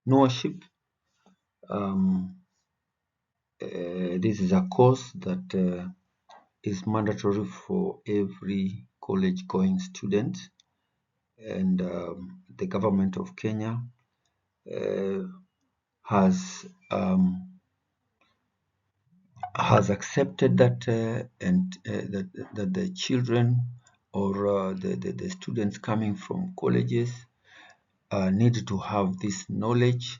Entrepreneurship. This is a course that is mandatory for every college-going student, and the government of Kenya has accepted that that the children or the students coming from colleges need to have this knowledge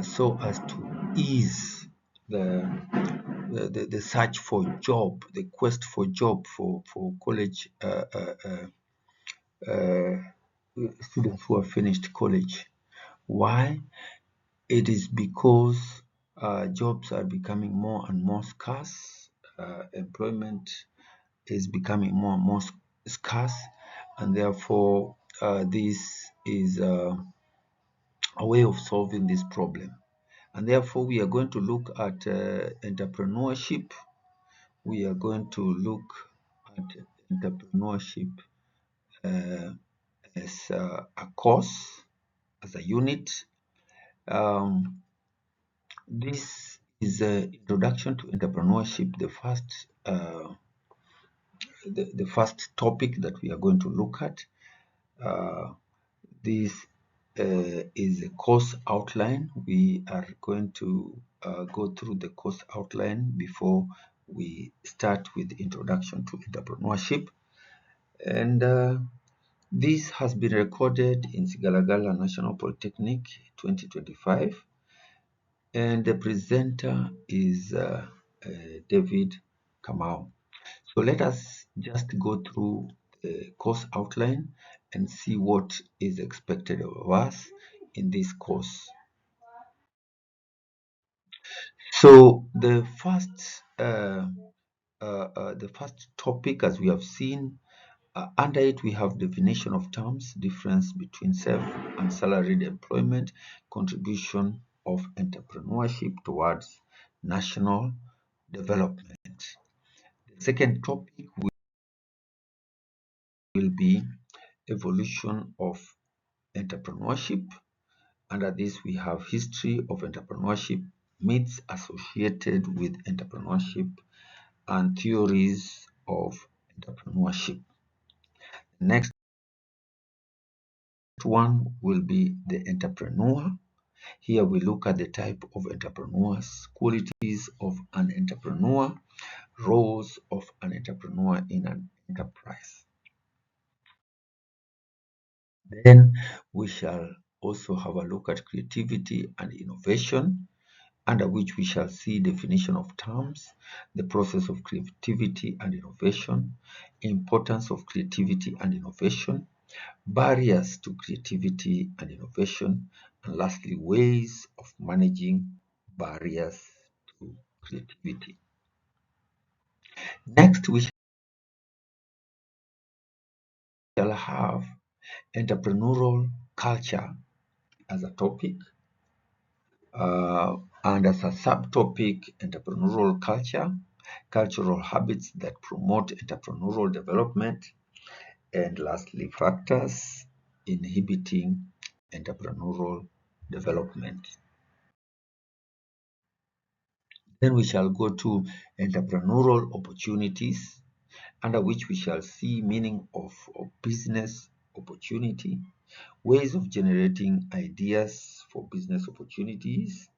so as to ease the search for job, the quest for job for college students who have finished college. Why? It is because jobs are becoming more and more scarce. Employment is becoming more and more scarce, and therefore this is a way of solving this problem. And therefore we are going to look at entrepreneurship. We are going to look at entrepreneurship as a course, as a unit. This is an introduction to entrepreneurship, the first topic that we are going to look at. This is a course outline. We are going to go through the course outline before we start with the introduction to entrepreneurship. And this has been recorded in SIGALAGALA National Polytechnic 2025. And the presenter is David Kamau. So let us just go through the course outline and see what is expected of us in this course. So the first topic, as we have seen, under it we have definition of terms, difference between self and salaried employment, contribution of entrepreneurship towards national development. The second topic will be evolution of entrepreneurship. Under this we have history of entrepreneurship, myths associated with entrepreneurship, and theories of entrepreneurship. Next one will be the entrepreneur. Here we look at the type of entrepreneurs, qualities of an entrepreneur, roles of an entrepreneur in an enterprise. Then we shall also have a look at creativity and innovation, under which we shall see definition of terms, the process of creativity and innovation, importance of creativity and innovation, barriers to creativity and innovation, and lastly, ways of managing barriers to creativity. Next, we shall have entrepreneurial culture as a topic, and as a subtopic, entrepreneurial culture, cultural habits that promote entrepreneurial development, and lastly, factors inhibiting entrepreneurial development. Then we shall go to entrepreneurial opportunities, under which we shall see meaning of business opportunity, ways of generating ideas for business opportunities,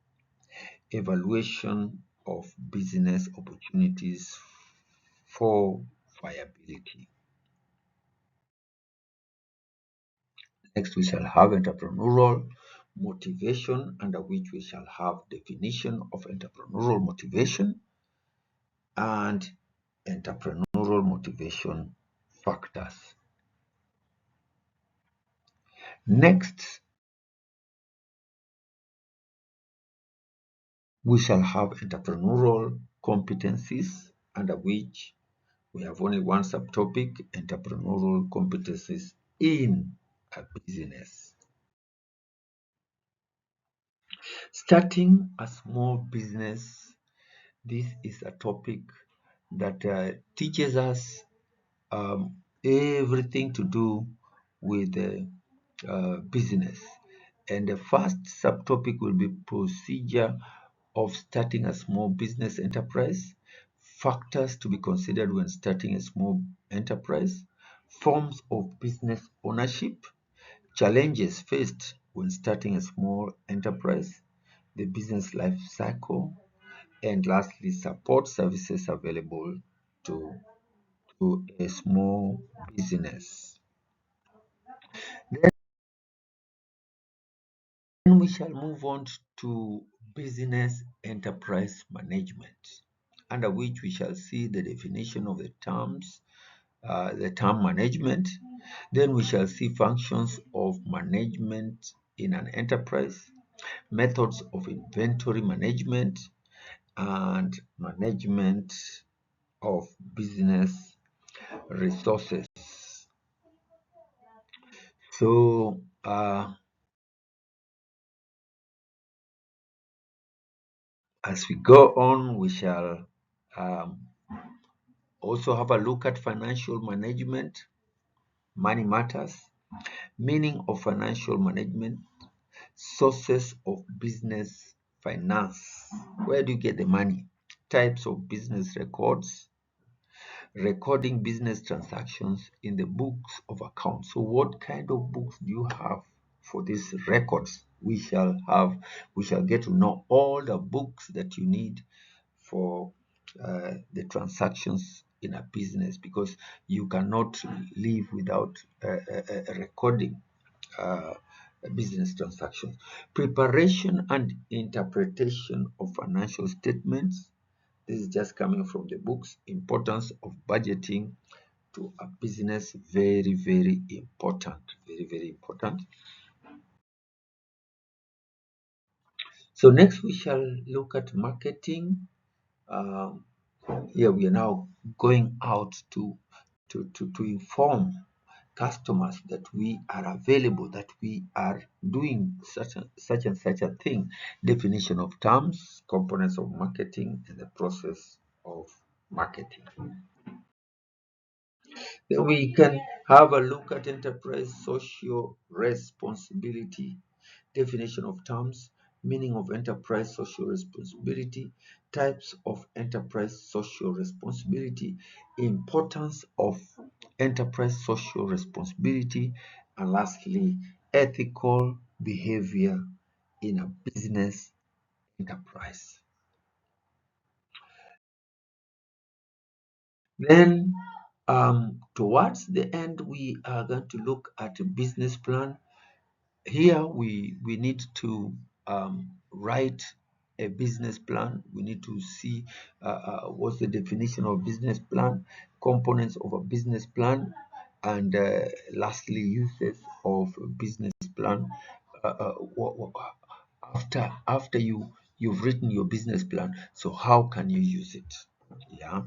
evaluation of business opportunities for viability. Next, we shall have entrepreneurial motivation, under which we shall have definition of entrepreneurial motivation and entrepreneurial motivation factors. Next, we shall have entrepreneurial competencies, under which we have only one subtopic, entrepreneurial competencies in a business. Starting a small business, this is a topic that teaches us everything to do with business. And the first subtopic will be procedure of starting a small business enterprise, factors to be considered when starting a small enterprise, forms of business ownership, challenges faced when starting a small enterprise, the business life cycle, and lastly, support services available to, to a small business. Then we shall move on to business enterprise management, under which we shall see the definition of the term management. Then we shall see functions of management in an enterprise, methods of inventory management, and management of business resources. So, as we go on, we shall also have a look at financial management, money matters, meaning of financial management, sources of business finance. Where do you get the money? Types of business records, recording business transactions in the books of accounts. So what kind of books do you have for these records? We shall get to know all the books that you need for the transactions in a business, because you cannot live without recording uh, business transactions. Preparation and interpretation of financial statements. This is just coming from the books. Importance of budgeting to a business. Very, very important. Very, very important. So next we shall look at marketing. Um, Here we are now going out to inform customers that we are available, that we are doing such and such a thing. Definition of terms, components of marketing, and the process of marketing. Then we can have a look at enterprise social responsibility, definition of terms, meaning of enterprise social responsibility, types of enterprise social responsibility, importance of enterprise social responsibility, and lastly, ethical behavior in a business enterprise. Then, towards the end, we are going to look at a business plan. Here we need to write a business plan. We need to see what's the definition of business plan, components of a business plan, and lastly, uses of a business plan. After you've written your business plan, so how can you use it? Yeah.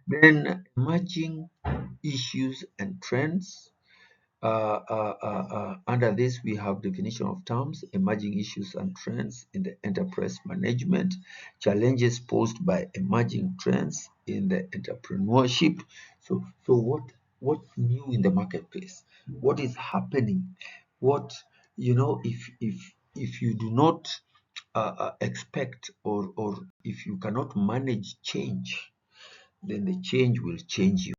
Then emerging issues and trends. Under this, we have definition of terms, emerging issues and trends in the enterprise management, challenges posed by emerging trends in the entrepreneurship. So what's new in the marketplace? What is happening? What, if you do not expect, or if you cannot manage change, then the change will change you.